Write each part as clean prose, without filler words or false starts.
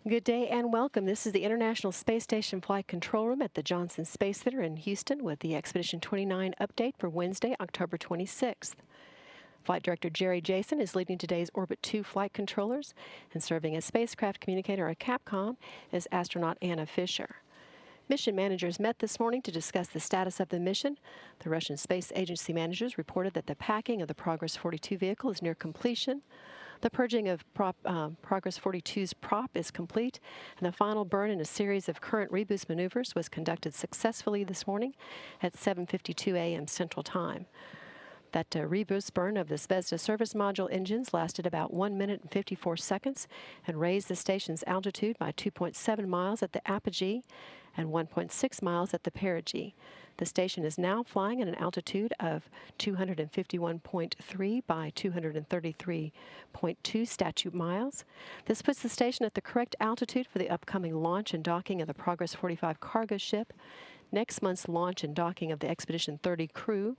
Good day and welcome. This is the International Space Station Flight Control Room at the Johnson Space Center in Houston with the Expedition 29 update for Wednesday, October 26th. Flight Director Jerry Jason is leading today's Orbit 2 flight controllers, and serving as spacecraft communicator at Capcom is astronaut Anna Fisher. Mission managers met this morning to discuss the status of the mission. The Russian Space Agency managers reported that the packing of the Progress 42 vehicle is near completion. The purging of Progress 42's prop is complete, and the final burn in a series of current reboost maneuvers was conducted successfully this morning at 7:52 a.m. Central Time. That reboost burn of the Zvezda service module engines lasted about 1 minute and 54 seconds and raised the station's altitude by 2.7 miles at the apogee and 1.6 miles at the perigee. The station is now flying at an altitude of 251.3 by 233.2 statute miles. This puts the station at the correct altitude for the upcoming launch and docking of the Progress 45 cargo ship, next month's launch and docking of the Expedition 30 crew,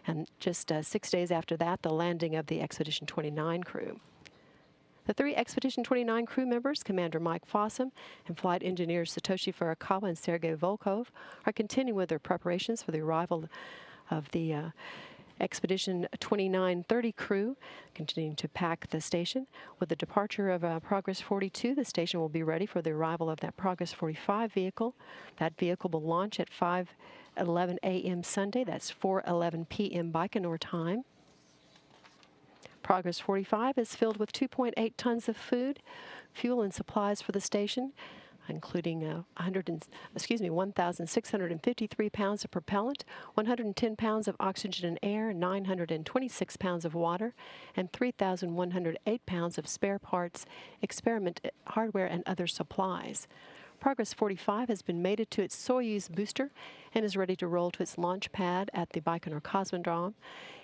and just 6 days after that, the landing of the Expedition 29 crew. The three Expedition 29 crew members, Commander Mike Fossum and flight engineers Satoshi Furukawa and Sergei Volkov, are continuing with their preparations for the arrival of the Expedition 2930 crew, continuing to pack the station. With the departure of Progress 42, the station will be ready for the arrival of that Progress 45 vehicle. That vehicle will launch at 5:11 a.m. Sunday. That's 4:11 p.m. Baikonur time. Progress 45 is filled with 2.8 tons of food, fuel, and supplies for the station, including 1,653 pounds of propellant, 110 pounds of oxygen and air, 926 pounds of water, and 3,108 pounds of spare parts, experiment hardware, and other supplies. Progress 45 has been mated to its Soyuz booster and is ready to roll to its launch pad at the Baikonur Cosmodrome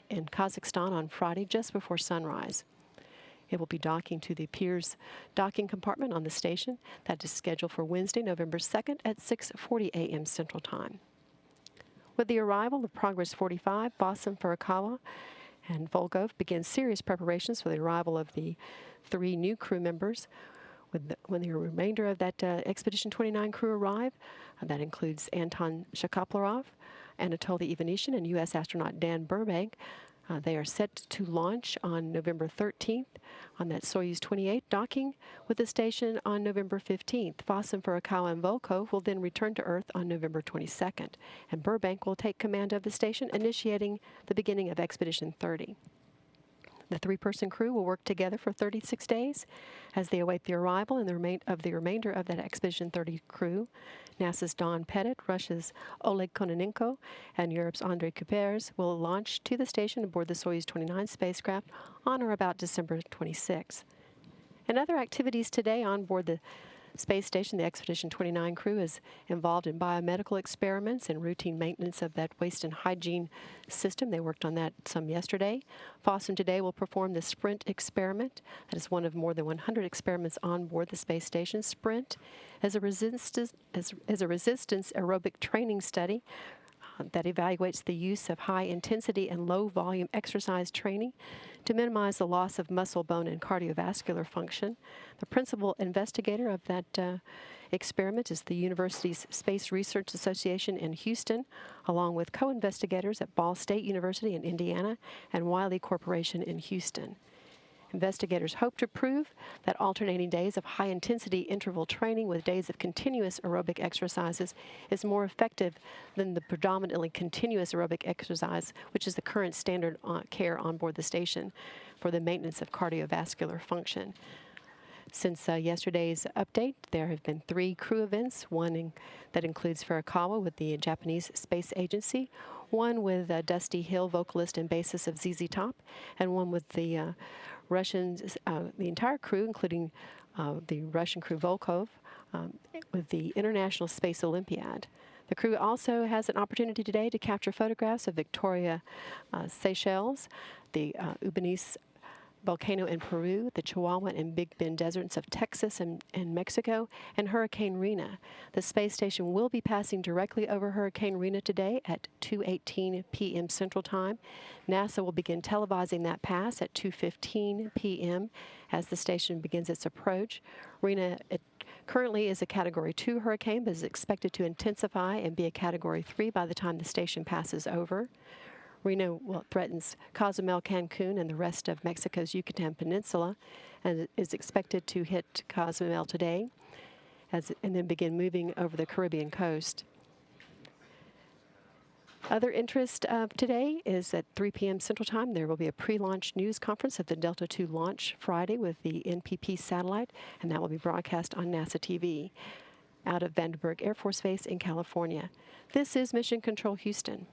in Kazakhstan on Friday just before sunrise. It will be docking to the Piers docking compartment on the station. That is scheduled for Wednesday, November 2nd at 6:40 a.m. Central Time. With the arrival of Progress 45, Fossum, Furukawa, and Volkov begin serious preparations for the arrival of the three new crew members. When the remainder of that Expedition 29 crew arrive, that includes Anton Shkaplerov, Anatoly Ivanishin, and U.S. astronaut Dan Burbank. They are set to launch on November 13th on that Soyuz 28, docking with the station on November 15th. Fossum, Furukawa, and Volkov will then return to Earth on November 22nd, and Burbank will take command of the station, initiating the beginning of Expedition 30. The three-person crew will work together for 36 days as they await the arrival and the remainder of that Expedition 30 crew. NASA's Don Pettit, Russia's Oleg Kononenko, and Europe's Andrei Kuipers will launch to the station aboard the Soyuz 29 spacecraft on or about December 26. In other activities today on board the space station, the Expedition 29 crew is involved in biomedical experiments and routine maintenance of that waste and hygiene system. They worked on that some yesterday. Fossum today will perform the SPRINT experiment. That is one of more than 100 experiments on board the space station. SPRINT is a resistance aerobic training study that evaluates the use of high-intensity and low-volume exercise training to minimize the loss of muscle, bone, and cardiovascular function. The principal investigator of that experiment is the university's Space Research Association in Houston, along with co-investigators at Ball State University in Indiana and Wiley Corporation in Houston. Investigators hope to prove that alternating days of high-intensity interval training with days of continuous aerobic exercises is more effective than the predominantly continuous aerobic exercise, which is the current standard care on board the station for the maintenance of cardiovascular function. Since yesterday's update, there have been 3 crew events, one that includes Furukawa with the Japanese Space Agency, one with Dusty Hill, vocalist and bassist of ZZ Top, and one with the Russians, the entire crew, including the Russian crew Volkov, with the International Space Olympiad. The crew also has an opportunity today to capture photographs of Victoria Seychelles, the volcano in Peru, the Chihuahua and Big Bend deserts of Texas and Mexico, and Hurricane Rina. The space station will be passing directly over Hurricane Rina today at 2:18 p.m. Central Time. NASA will begin televising that pass at 2:15 p.m. as the station begins its approach. Rina currently is a Category 2 hurricane, but is expected to intensify and be a Category 3 by the time the station passes over. Rina threatens Cozumel, Cancun, and the rest of Mexico's Yucatan Peninsula, and is expected to hit Cozumel today and then begin moving over the Caribbean coast. Other interest of today is at 3 p.m. Central Time. There will be a pre-launch news conference of the Delta II launch Friday with the NPP satellite, and that will be broadcast on NASA TV out of Vandenberg Air Force Base in California. This is Mission Control Houston.